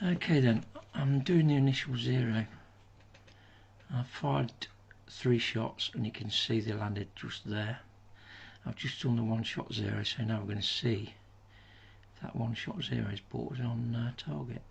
Okay then, I'm doing the initial 0. I've fired 3 shots and you can see they landed just there. I've just done the 1-shot 0, so now we're going to see if that 1-shot 0 is brought us on target.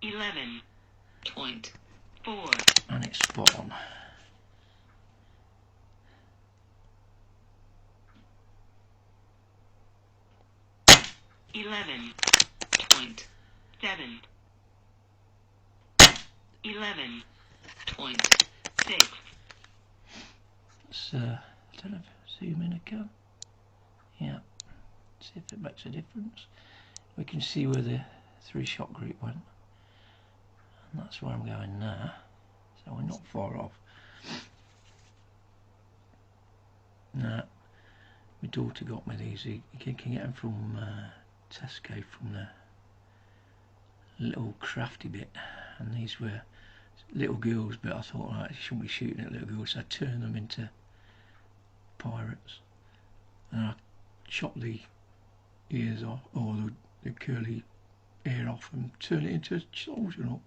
11.4 and it's spot on. $11.7 $11.6. Let's I don't know if zoom in again. Yeah, see if it makes a difference. We can see where the 3-shot group went, and that's where I'm going now, so we're not far off. Now, my daughter got me these. You can get them from Tesco, from the little crafty bit, and these were little girls, but I thought, right, you shouldn't be shooting at little girls, so I turned them into pirates, and I chopped the ears off, or the curly ear off, and turned it into a soldier.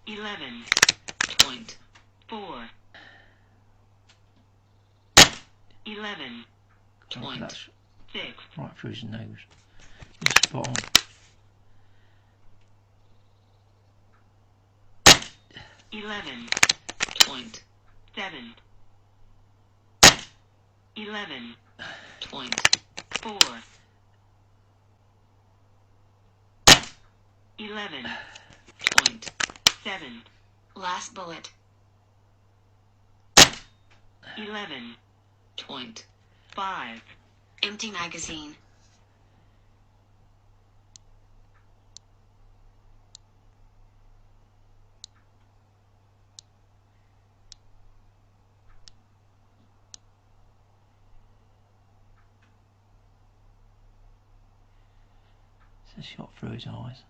11.4 11.6. Right through his nose. It's spot on. 11.7 11.4 11.7. Last bullet. 11.5. Empty magazine. It's a shot through his eyes.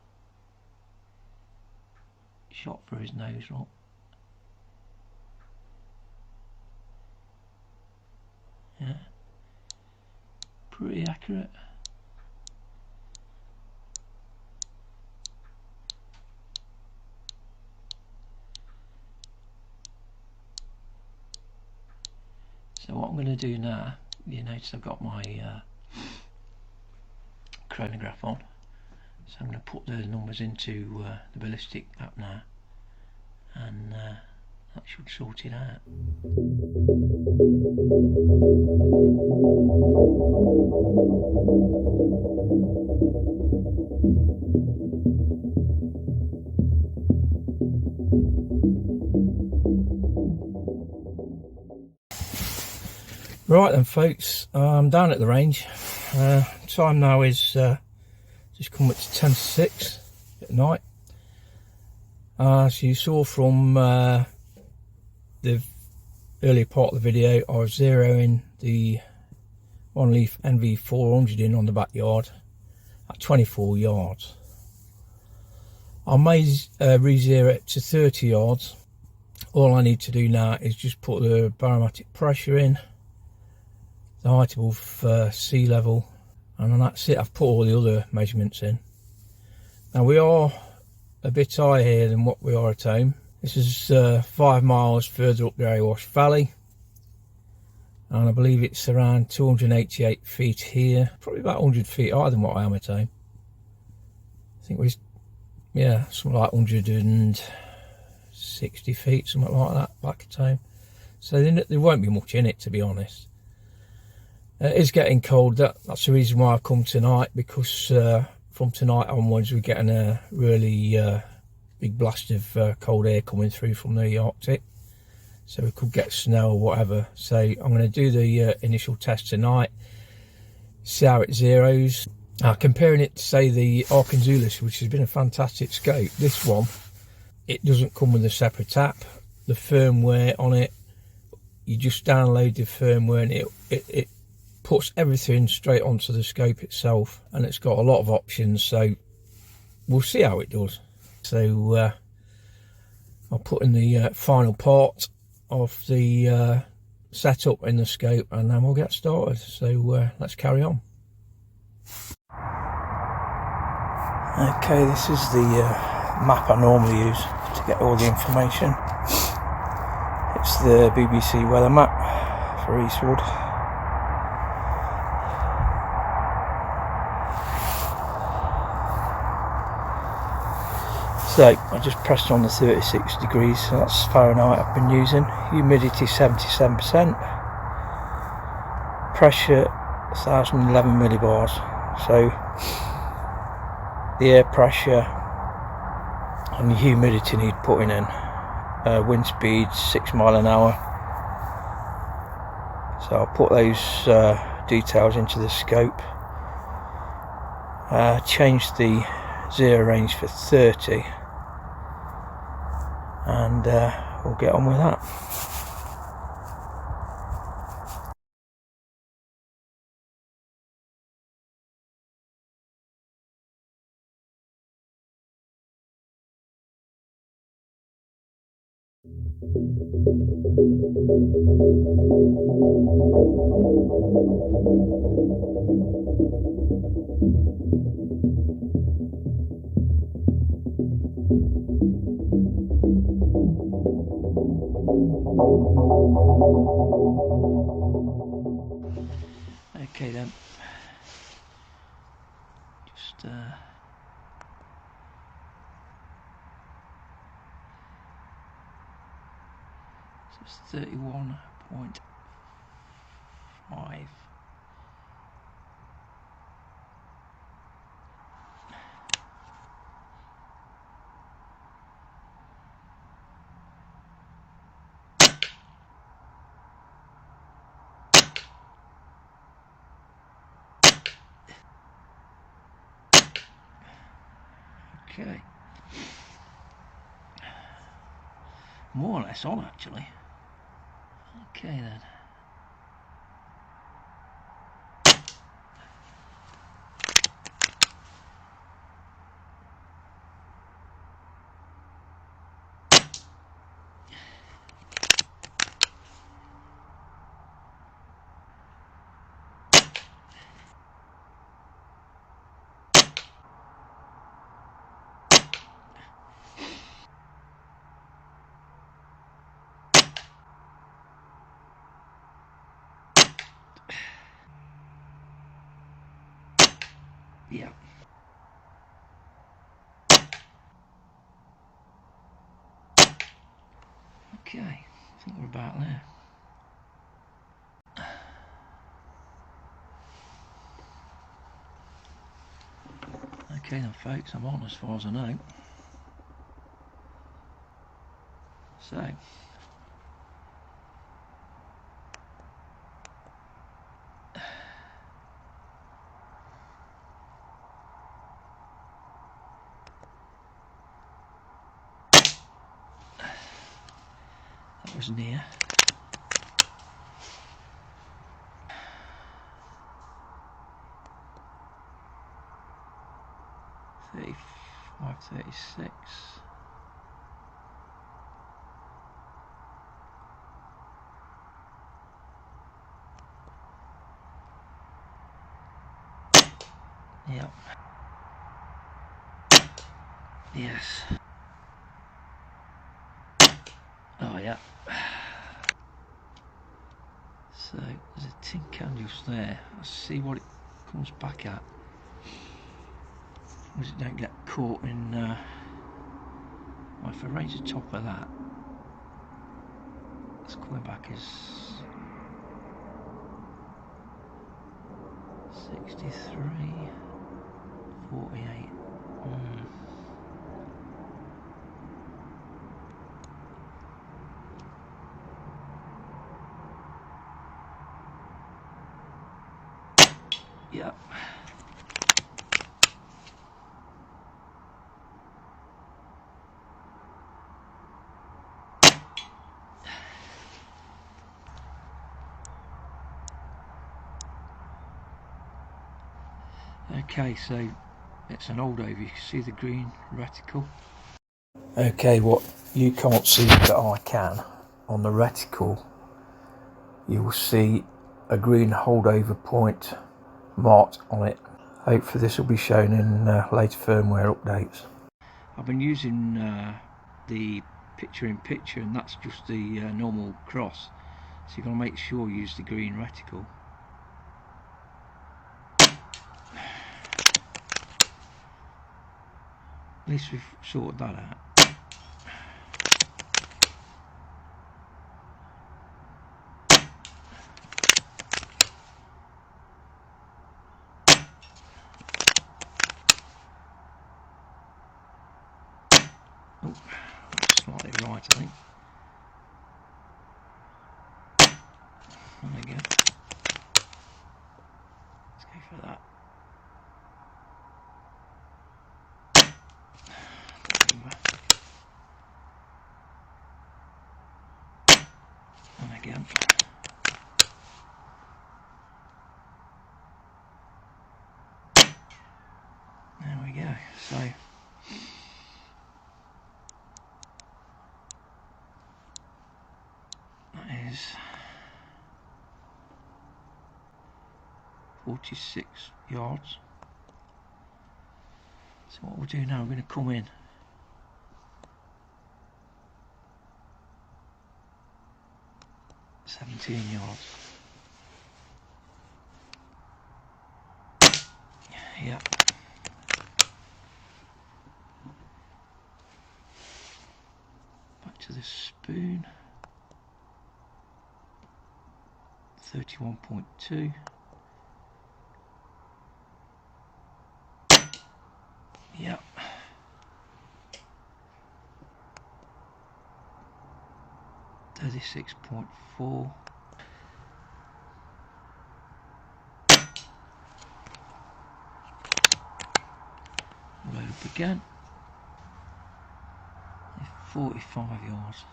Shot through his nose, right? Yeah. Pretty accurate. So what I'm going to do now, you notice I've got my chronograph on, so I'm going to put the numbers into the Ballistic app now, and that should sort it out. Right then folks, I'm down at the range. Time now is just come up to 10 to 6 at night. As you saw from the earlier part of the video, I was zeroing the Leaf NV400 in on the backyard at 24 yards. I may re-zero it to 30 yards. All I need to do now is just put the barometric pressure in, the height above sea level, and then that's it. I've put all the other measurements in. Now we are a bit higher here than what we are at home. This is 5 miles further up the Wash Valley, and I believe it's around 288 feet here, probably about 100 feet higher than what I am at home. I think we're, yeah, something like 160 feet, something like that back at home. So there won't be much in it, to be honest. It is getting cold. That's the reason why I've come tonight, because from tonight onwards we're getting a really big blast of cold air coming through from the Arctic, so we could get snow or whatever. So I'm going to do the initial test tonight, see how it zeros. Comparing it to, say, the Arkansas, which has been a fantastic scope, this one, it doesn't come with a separate app. The firmware on it, you just download the firmware and it puts everything straight onto the scope itself, and it's got a lot of options, so we'll see how it does. So I'll put in the final part of the setup in the scope, and then we'll get started. So let's carry on. Okay, this is the map I normally use to get all the information. It's the BBC weather map for Eastwood. So I just pressed on the 36 degrees, so that's Fahrenheit I've been using. Humidity 77%. Pressure 1011 millibars. So the air pressure and the humidity need putting in. Wind speed 6 miles an hour. So I'll put those details into the scope. Change the zero range for 30. And we'll get on with that. Okay then, just so it's 31.5. Okay, more or less on actually. Okay then. Yeah. Okay, I think we're about there. Okay then folks, I'm on as far as I know. So that was near. Five 36. Yep. Yes. Oh yeah. So there's a tin can just there. Let's see what it comes back at. As it don't get caught in. Well, if I raise the top of that, it's coming back as 63, 48. Yep. Okay, so it's an old over. You can see the green reticle. Okay, what you can't see that I can, on the reticle you will see a green holdover point marked on it. Hopefully this will be shown in later firmware updates. I've been using the picture-in-picture, and that's just the normal cross, so you've got to make sure you use the green reticle. At least we've sorted that out. Oh, that's slightly right, I think. There we go. Let's go for that. And again. There we go. So that is 46 yards. So what we'll do now, we're going to come in $17 yards. Yep. Back to the spoon. 31.2. Yep. 36.4. Load up again. 45 yards.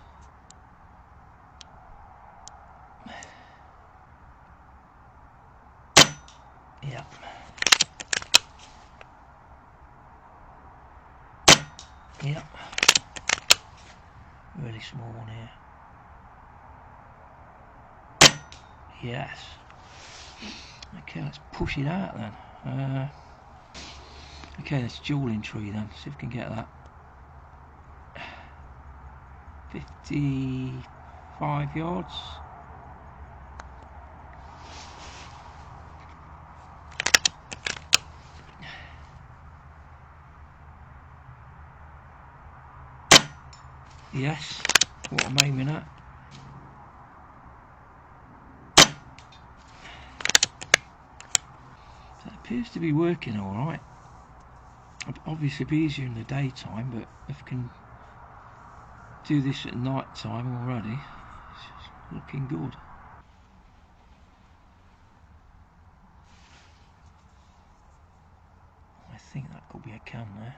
Yep. Yep. Really small one here. Yes. Okay, let's push it out then. Okay, let's dueling tree then. See if we can get that. 55 yards. Yes, what I'm aiming at. So it appears to be working alright. Obviously it'd be easier in the daytime, but if we can do this at night time already, it's looking good. I think that could be a can there.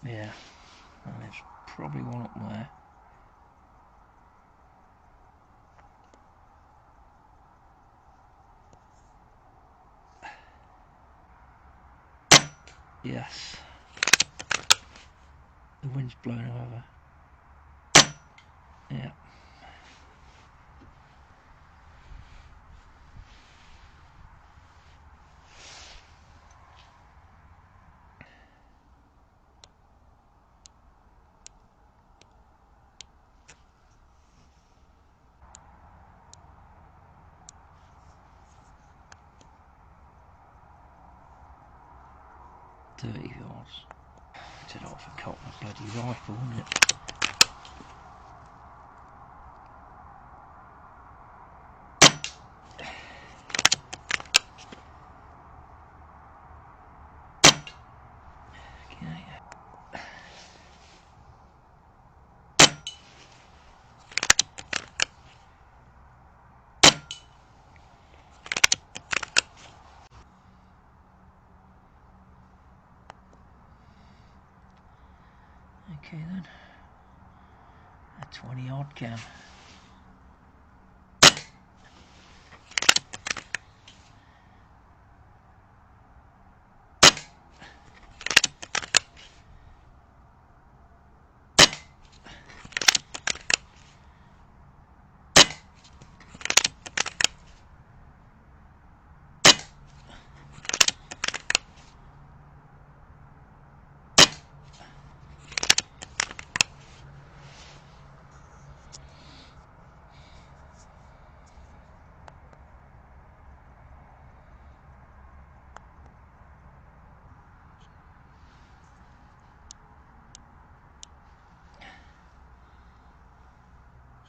Yeah, and there's probably one up there. Yes. The wind's blown over. Yeah. $30 yards. It's a lot for cop my bloody rifle, isn't it? Okay then, a 20 odd can.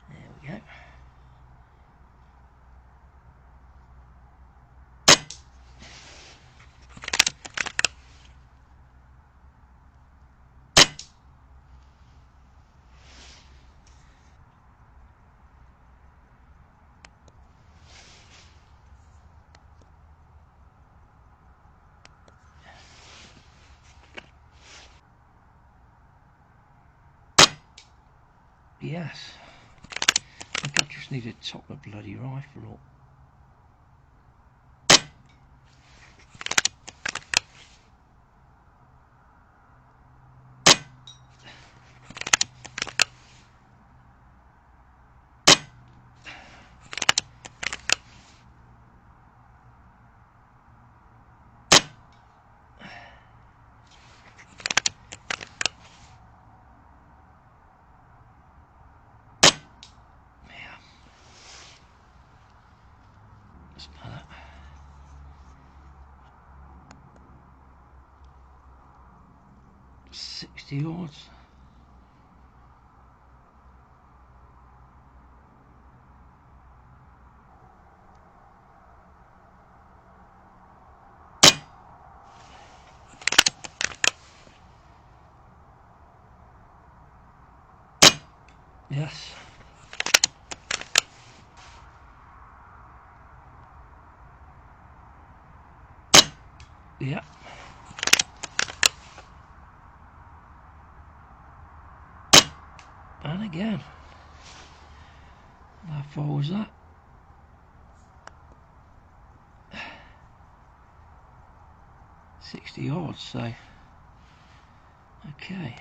There we go. Yes, I think I just need to top the bloody rifle up. Smell it. $60 yards. Yes. Yeah. And again. How far was that? $60 yards, so okay.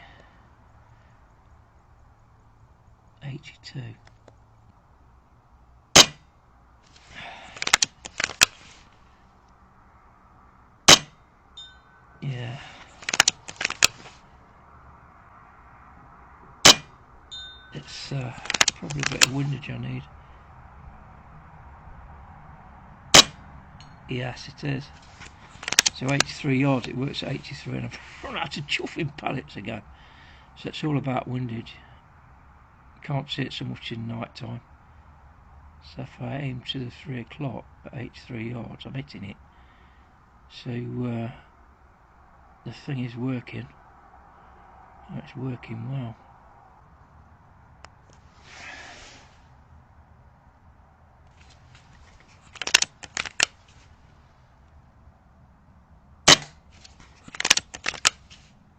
82. Yeah. It's probably a bit of windage I need. Yes, it is. So 83 yards, it works at 83, and I've run out of chuffing pallets again. So it's all about windage. Can't see it so much in night time. So if I aim to the 3 o'clock at 83 yards, I'm hitting it. So the thing is working. It's working well.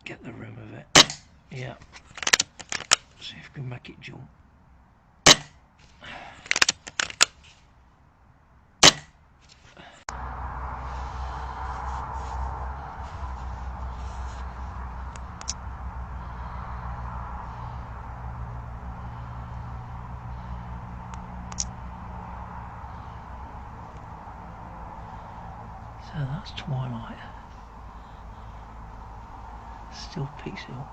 Get the rim of it. Yeah. See if we can make it jump. So that's twilight. Still peaceful.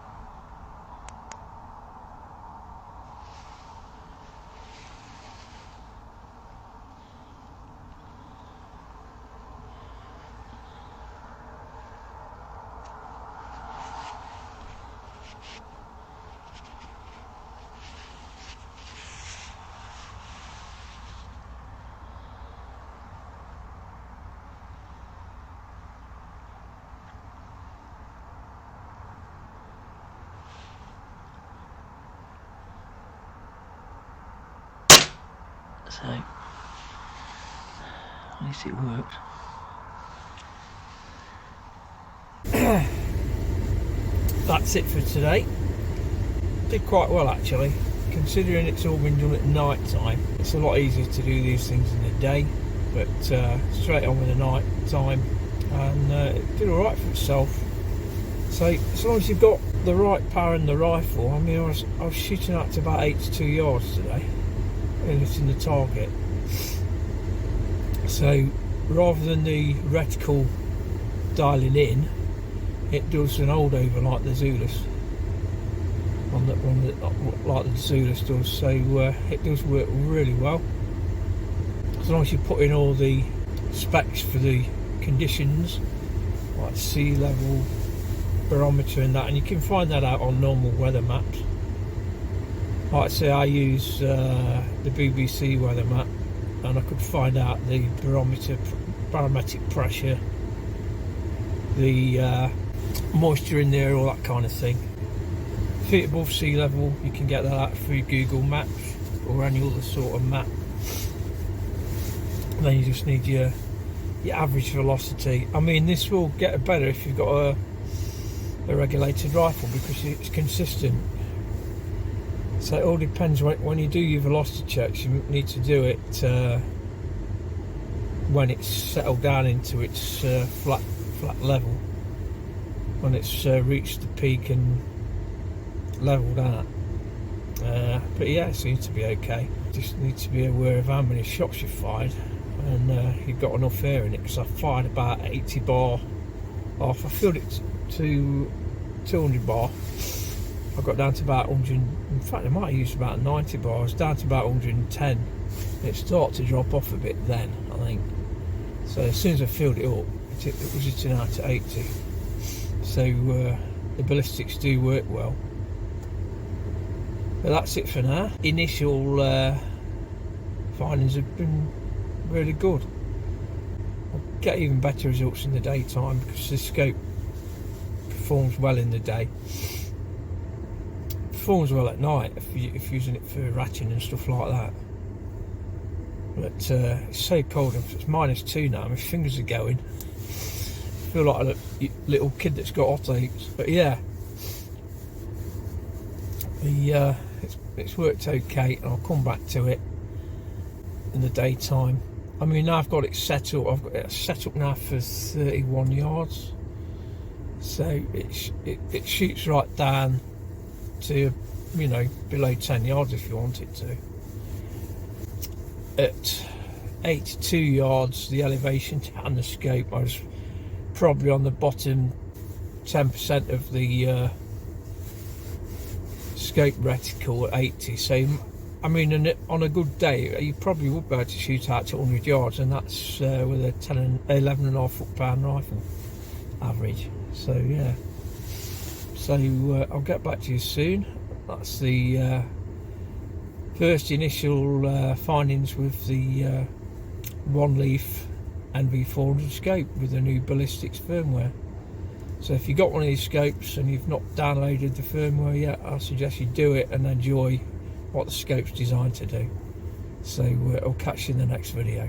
So, at least it worked. That's it for today. did quite well actually, considering it's all been done at night time. It's a lot easier to do these things in the day, but straight on with the night time, and it did alright for itself. So as long as you've got the right power in the rifle, I mean, I was shooting up to about 82 yards today and hitting the target. So rather than the reticle dialing in, it does an holdover like the Zulus like the Zulus does. So it does work really well as long as you put in all the specs for the conditions, like sea level, barometer and that, and you can find that out on normal weather maps. Like I say, I use the BBC weather map, and I could find out the barometric pressure, the moisture in there, all that kind of thing. Feet above sea level, you can get that out through Google Maps or any other sort of map. And then you just need your average velocity. I mean, this will get better if you've got a regulated rifle, because it's consistent. So it all depends. When you do your velocity checks, you need to do it when it's settled down into its flat level, when it's reached the peak and leveled out. But yeah, it seems to be okay. Just need to be aware of how many shots you've fired, and you've got enough air in it, because I fired about 80 bar off. I filled it to 200 bar. I got down to about 100, in fact I might have used about 90 bars, down to about 110. It started to drop off a bit then, I think. So as soon as I filled it up, it was hitting out to 80. So the ballistics do work well. But that's it for now. Initial findings have been really good. I'll get even better results in the daytime, because the scope performs well in the day. Performs well at night if you're using it for ratcheting and stuff like that. But it's so cold, and it's -2 now, my fingers are going. I feel like a little kid that's got hot aches. But yeah, it's worked okay, and I'll come back to it in the daytime. I mean, now I've got it set up. I've got it set up now for 31 yards, so it shoots right down to, you know, below 10 yards if you want it to. At 82 yards, the elevation and the scope, I was probably on the bottom 10% of the scope reticle at 80. So I mean, on a good day you probably would be able to shoot out to 100 yards, and that's with a 11.5 foot-pound rifle average. So yeah, so I'll get back to you soon. That's the first initial findings with the Leaf NV400 scope with the new Ballistics firmware. So if you've got one of these scopes and you've not downloaded the firmware yet, I suggest you do it and enjoy what the scope's designed to do. So I'll catch you in the next video.